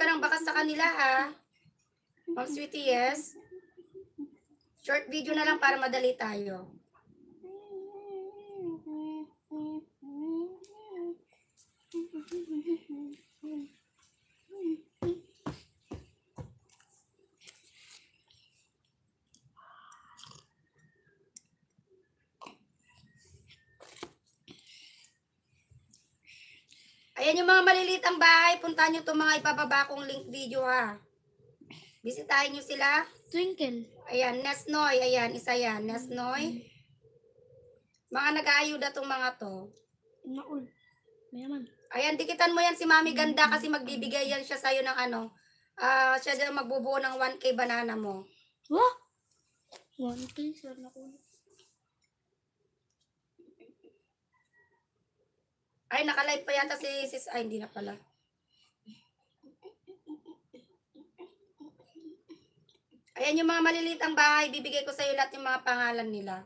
ka ng bakas sa kanila ha. Ma'am Sweetie, yes. Short video na lang para madali tayo. Ayan yung mga maliliit ang bahay. Puntahan nyo itong mga ibababa kong link video ha. Bisitahin nyo sila. Twinkle. Ayan, Nesnoy. Ayan, isa yan. Nesnoy. Mga nag-aayuda itong mga to. Naul. Mayaman. Ayan, dikitan mo yan si Mami Ganda kasi magbibigay yan siya sa'yo ng ano. Siya dyan magbubuo ng 1K banana mo. Wah! 1K, sir na ko. Ay, naka-live pa yata si sis. Ay, hindi na pala. Ayan yung mga maliliit ang bahay. Bibigay ko sa'yo lahat yung mga pangalan nila.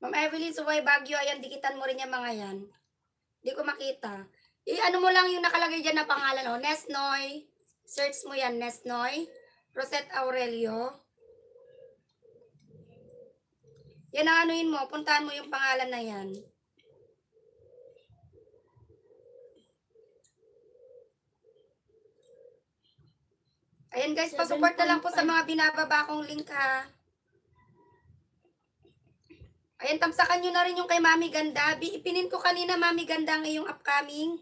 Ma'am Evelyn, Suway, Baguio. Ayan, dikitan mo rin yung mga yan. Hindi ko makita. I-ano mo lang yung nakalagay dyan na pangalan. Oh. Nesnoy. Search mo yan, Nesnoy. Rosette Aurelio. Yan ang anuin mo. Puntahan mo yung pangalan na yan. Ayan guys, pasupport na lang po sa mga binababa kong link ha. Ayan, tamsakan nyo na rin yung kay Mami Ganda. Ipinin ko kanina Mami Ganda ang iyong upcoming.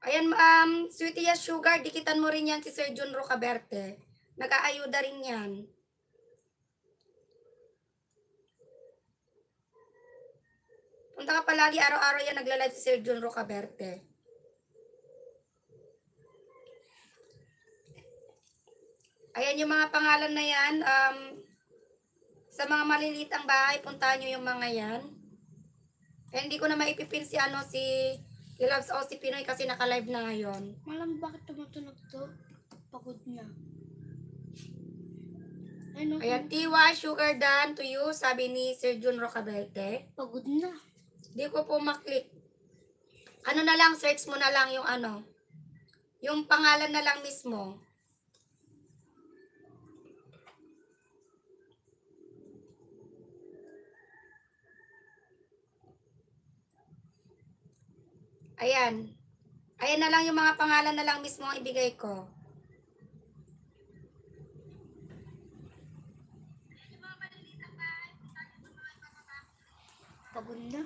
Ayan, Sweetie Yes Sugar, dikitan mo rin yan si Sir Jun Rocaberte. Nag-aayuda rin yan. Punta ka palagi, araw-araw yan nagla-live si Sir Jun Rocaberte. Ayan yung mga pangalan na yan. Sa mga maliliit ang bahay, puntahan nyo yung mga yan. Eh, hindi ko na maipipin si Loves o si Pinoy kasi naka-live na ngayon. Malam bakit tumutunog to? Pagod niya. Ano? Ayan, Tiwa, Sugar Dan to you, sabi ni Sir Jun Rocaberte. Pagod na. Hindi ko po maklik. Ano na lang, search mo na lang yung ano. Yung pangalan na lang mismo. Ayan. Ayan na lang yung mga pangalan na lang mismo ang ibigay ko. Pagod na.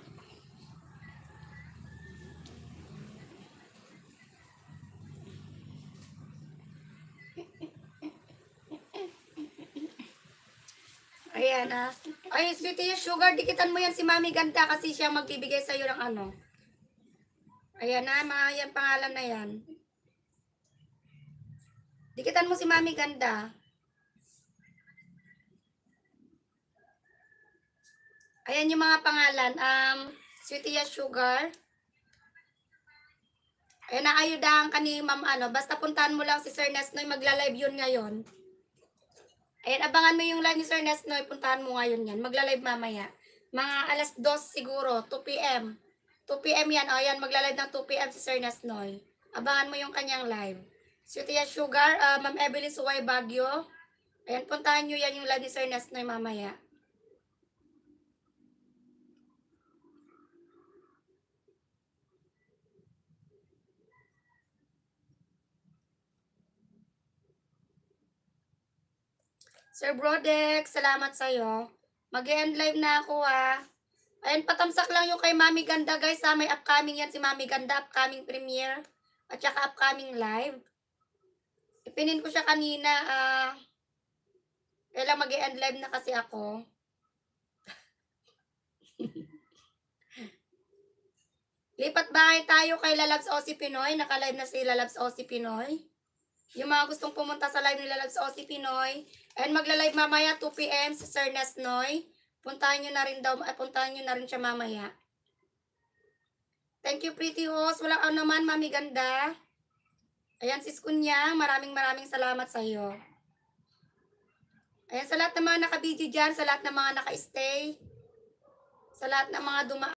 Ayan Ay, Sweetie Sugar, dikitan mo yan si Mami Ganda kasi siya magbibigay sa'yo ng ano. Ayan na, mga yan pangalan na yan. Dikitan mo si Mami Ganda. Ayan yung mga pangalan. Sweetie Sugar. Ayan, naayudahan ka ni Ma'am ano. Basta puntahan mo lang si Sir Nesnoy. Magla-live yun ngayon. Ayan, abangan mo yung live ni Sir Nesnoy. Puntahan mo ngayon yan. Magla-live mamaya. Mga alas 2 siguro. 2 p.m. 2 p.m. yan. O, yan. Magla-live ng 2 p.m. si Sir Nesnoy. Abangan mo yung kanyang live. Sweetie Sugar. Ma'am Evelyn Suway Baguio. Ayan, puntahan nyo yan yung live ni Sir Nesnoy mamaya. Sir Brodex, salamat sa'yo. Mag-end live na ako ha. Ayan, patamsak lang yung kay Mami Ganda guys ha. May upcoming yan si Mami Ganda, upcoming premiere. At saka upcoming live. Ipinin ko siya kanina. Kailang mag-end live na kasi ako. Lipat bahay tayo kay Lalabs Osi Pinoy. Naka-live na si Lalabs Osi Pinoy. Yung mga gustong pumunta sa live ni Lalabs Osi Pinoy. And magla-live mamaya 2 p.m. si Sir Nesnoy. Puntahan nyo na rin daw, puntahan nyo na rin siya mamaya. Thank you, pretty host. Walang ano naman, Mami Ganda. Ayan, sis Kunyang. Maraming salamat sa iyo. Ayan, sa lahat ng mga naka-video dyan, sa lahat ng mga naka-stay, sa lahat ng mga